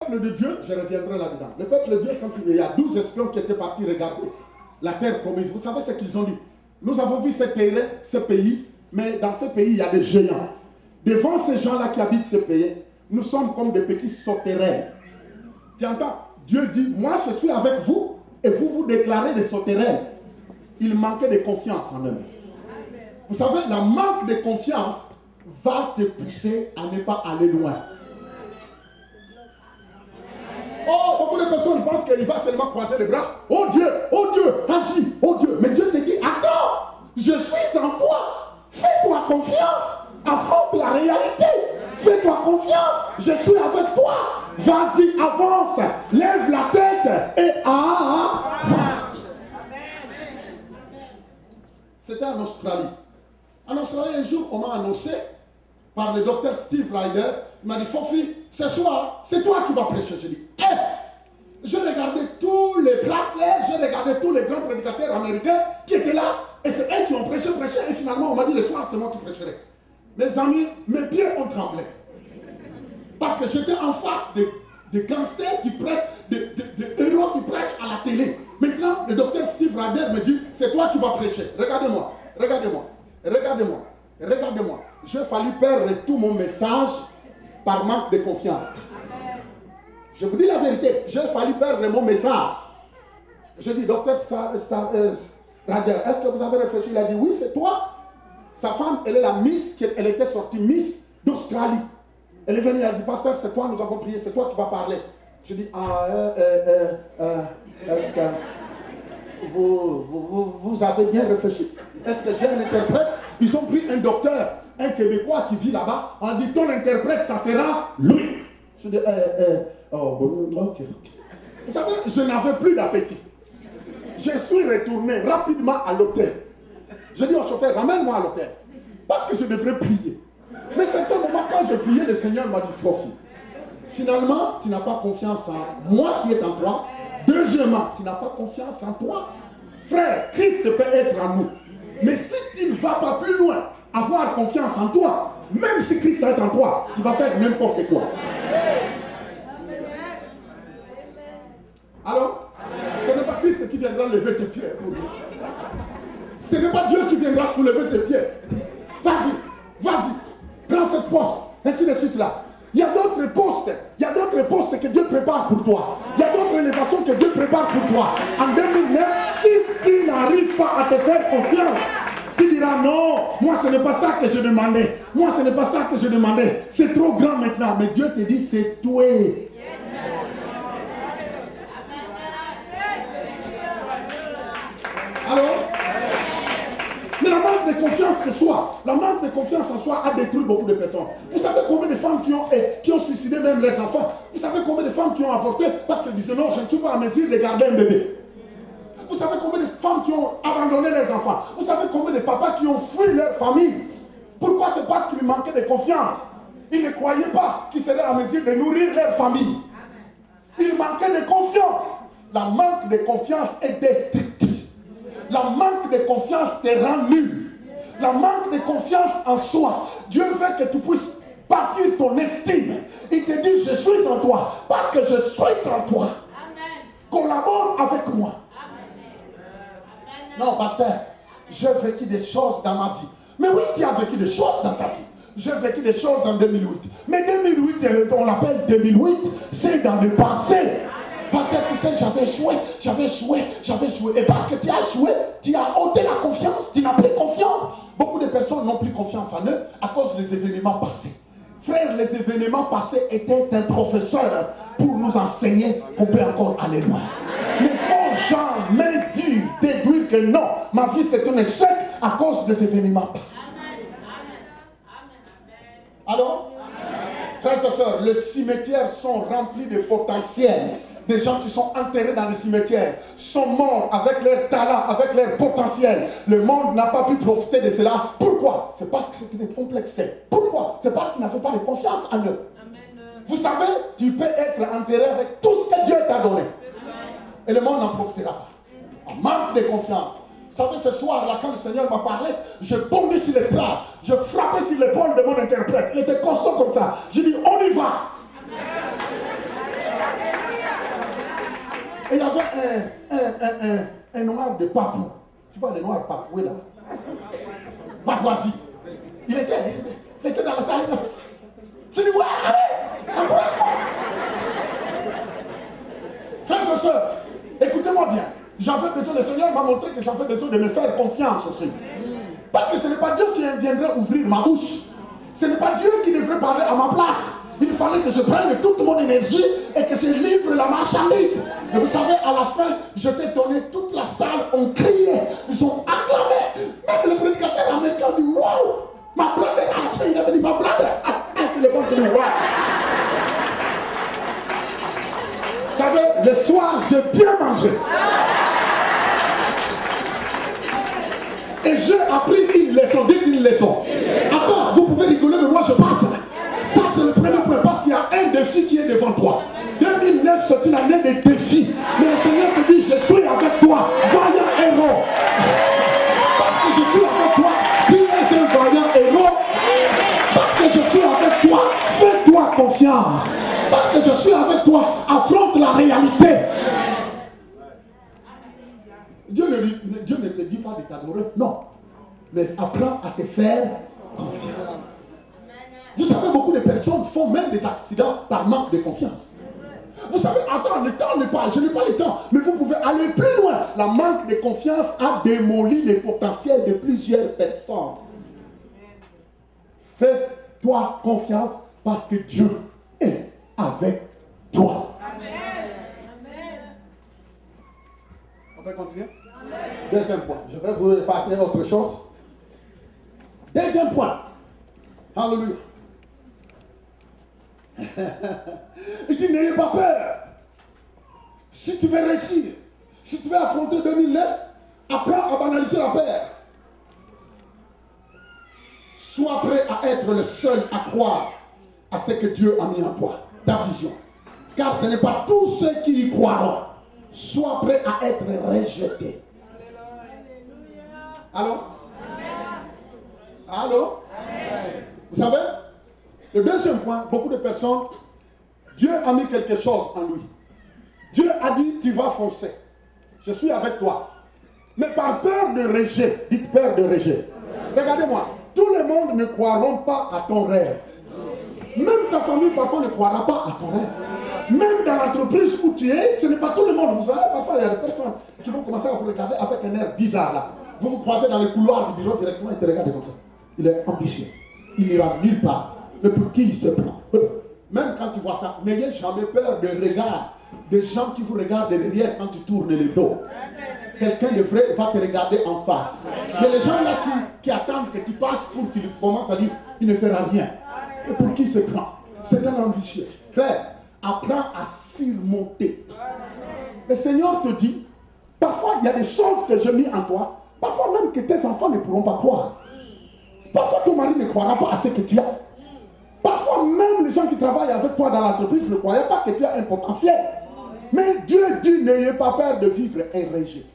Le peuple de Dieu, je reviendrai là-dedans. Le peuple de Dieu, quand il y a 12 espions qui étaient partis regarder la terre promise, vous savez ce qu'ils ont dit? Nous avons vu ce terrain, ce pays, mais dans ce pays, il y a des géants. Devant ces gens-là qui habitent ce pays, nous sommes comme des petits sauterelles. Tu entends? Dieu dit, moi je suis avec vous, et vous vous déclarez des sauterelles. Il manquait de confiance en eux. Vous savez, la manque de confiance va te pousser à ne pas aller loin. Oh, beaucoup de personnes pensent qu'il va seulement croiser les bras. Oh Dieu, agis, oh Dieu. Mais Dieu te dit, attends, je suis en toi. Fais-toi confiance, affronte la réalité. Fais-toi confiance, je suis avec toi. Vas-y, avance, lève la tête et avance. C'était en Australie. En Australie, un jour, on m'a annoncé par le docteur Steve Ryder. Il m'a dit, Fofi, ce soir, c'est toi qui vas prêcher. J'ai dit, je regardais tous les bracelets, je regardais tous les grands prédicateurs américains qui étaient là, et c'est eux qui ont prêché, et finalement on m'a dit, le soir, c'est moi qui prêcherai. Mes amis, mes pieds ont tremblé. Parce que j'étais en face de gangsters qui prêchent, de héros qui prêchent à la télé. Maintenant, le docteur Steve Ryder me dit, c'est toi qui vas prêcher. Regardez-moi, regardez-moi, regardez-moi, regardez-moi. J'ai fallu perdre tout mon message par manque de confiance. Je vous dis la vérité, j'ai fallu perdre mon message. Je dis, docteur Ryder, est-ce que vous avez réfléchi? Il a dit, oui, c'est toi. Sa femme, elle est la Miss, elle était sortie Miss d'Australie. Elle est venue, elle a dit, pasteur, c'est toi, nous avons prié, c'est toi qui vas parler. Je dis, est-ce que vous avez bien réfléchi? Est-ce que j'ai un interprète? Ils ont pris un docteur, un Québécois qui vit là-bas, on dit, ton interprète, ça sera lui. Je dis, ok. Vous savez, je n'avais plus d'appétit. Je suis retourné rapidement à l'hôtel. Je dis au chauffeur, ramène-moi à l'hôtel. Parce que je devrais prier. Mais c'est un moment, quand je priais, le Seigneur m'a dit, Fofi, finalement, tu n'as pas confiance en moi qui est en toi. Deuxièmement, tu n'as pas confiance en toi. Frère, Christ peut être en nous. Mais si tu ne vas pas plus loin, avoir confiance en toi, même si Christ est en toi, tu vas faire n'importe quoi. Alors, ce n'est pas Christ qui viendra lever tes pieds pour lui. Ce n'est pas Dieu qui viendra soulever tes pieds. Vas-y, prends cette poste, ainsi de suite là. Il y a d'autres postes que Dieu prépare pour toi. Il y a d'autres élévations que Dieu prépare pour toi. En 2009, si tu n'arrives pas à te faire confiance, tu diras non, moi ce n'est pas ça que je demandais. Moi ce n'est pas ça que je demandais. C'est trop grand maintenant. Mais Dieu te dit c'est toi. Alors, mais la manque de confiance en soi, la manque de confiance en soi a détruit beaucoup de personnes. Vous savez combien de femmes qui ont suicidé même leurs enfants? Vous savez combien de femmes qui ont avorté parce qu'elles disaient non, je ne suis pas en mesure de garder un bébé? Vous savez combien de femmes qui ont abandonné leurs enfants? Vous savez combien de papas qui ont fui leur famille? Pourquoi? C'est parce qu'ils manquaient de confiance. Ils ne croyaient pas qu'ils seraient en mesure de nourrir leur famille. Ils manquaient de confiance. La manque de confiance est destructrice. La manque de confiance te rend nul. La manque de confiance en soi. Dieu veut que tu puisses bâtir ton estime. Il te dit, je suis en toi. Parce que je suis en toi. Amen. Collabore avec moi. Amen. Non, pasteur, j'ai vécu des choses dans ma vie. Mais oui, tu as vécu des choses dans ta vie. J'ai vécu des choses en 2008. Mais 2008, on l'appelle 2008, c'est dans le passé. Parce que tu sais, j'avais échoué. Et parce que tu as échoué, tu as ôté la confiance, tu n'as plus confiance. Beaucoup de personnes n'ont plus confiance en eux à cause des événements passés. Frère, les événements passés étaient un professeur pour nous enseigner qu'on peut encore aller loin. Mais il ne faut jamais déduire que non, ma vie c'est un échec à cause des événements passés. Alors, frères et sœurs, les cimetières sont remplis de potentiel. Des gens qui sont enterrés dans les cimetières sont morts avec leur talent, avec leur potentiel. Le monde n'a pas pu profiter de cela. Pourquoi? C'est parce que c'était complexé. Pourquoi? C'est parce qu'ils n'avaient pas de confiance en eux. Amen. Vous savez, tu peux être enterré avec tout ce que Dieu t'a donné. Et le monde n'en profitera pas. En manque de confiance. Vous savez, ce soir-là, quand le Seigneur m'a parlé, je bondis sur l'estrade. Je frappais sur l'épaule de mon interprète. Il était constant comme ça. Je dis, on y va. Amen. Et il y avait un noir de Papou. Tu vois les noirs papoués là. Papouasie. Il était dans la salle, il a fait ça. Je dis, ouais, allez, encourage-moi. Frères et sœurs, écoutez-moi bien. J'avais besoin, le Seigneur m'a montré que j'avais besoin de me faire confiance aussi. Parce que ce n'est pas Dieu qui viendrait ouvrir ma bouche. Ce n'est pas Dieu qui devrait parler à ma place. Il fallait que je prenne toute mon énergie et que je livre la marchandise. Et vous savez, à la fin, j'étais étonné, toute la salle ont crié, ils ont acclamé. Même le prédicateur américain dit, wow, ma brother, à la fin, il avait dit, ma brother, c'est le bon qui dit, wow. Vous savez, le soir, j'ai bien mangé. Et j'ai appris une leçon, dites une leçon. Attends, vous pouvez rigoler, mais moi je passe. Ça, c'est le premier point, parce qu'il y a un défi qui est devant toi. 2009, c'est une année de défis. Mais le Seigneur te dit, je suis avec toi, vaillant héros. Parce que je suis avec toi, tu es un vaillant héros. Parce que je suis avec toi, fais-toi confiance. Parce que je suis avec toi, affronte la réalité. Dieu ne te dit pas de t'adorer, non. Mais apprends à te faire confiance. Vous savez, beaucoup de personnes font même des accidents par manque de confiance. Vous savez, attends, le temps n'est pas, je n'ai pas le temps, mais vous pouvez aller plus loin. La manque de confiance a démoli les potentiels de plusieurs personnes. Fais-toi confiance parce que Dieu est avec toi. Amen. On peut continuer? Amen. Deuxième point. Je vais vous parler autre chose. Deuxième point. Alléluia. Il dit, n'ayez pas peur. Si tu veux réussir, si tu veux affronter 2009, apprends à banaliser la peur. Sois prêt à être le seul à croire à ce que Dieu a mis en toi, ta vision. Car ce n'est pas tous ceux qui y croiront. Sois prêt à être rejeté. Allô? Allô? Vous savez, le deuxième point, beaucoup de personnes, Dieu a mis quelque chose en lui. Dieu a dit, tu vas foncer. Je suis avec toi. Mais par peur de rejet, dites peur de rejet. Regardez-moi, tout le monde ne croiront pas à ton rêve. Même ta famille parfois ne croira pas à ton rêve. Même dans l'entreprise où tu es, ce n'est pas tout le monde. Vous savez, parfois il y a des personnes qui vont commencer à vous regarder avec un air bizarre là. Vous vous croisez dans les couloirs du bureau directement et te regardez comme ça. Il est ambitieux. Il n'ira nulle part. Mais pour qui il se prend? Même quand tu vois ça, n'ayez jamais peur de regard. Des gens qui vous regardent derrière quand tu tournes le dos. Quelqu'un de vrai va te regarder en face. Mais les gens là qui attendent que tu passes pour qu'ils commencent à dire, il ne fera rien. Et pour qui il se prend? C'est un ambitieux. Frère, apprends à surmonter. Le Seigneur te dit, parfois il y a des choses que j'ai mis en toi, parfois même que tes enfants ne pourront pas croire. Parfois ton mari ne croira pas à ce que tu as. Parfois même les gens qui travaillent avec toi dans l'entreprise ne croyaient pas que tu as un potentiel. Mais Dieu dit, n'ayez pas peur de vivre un rejet.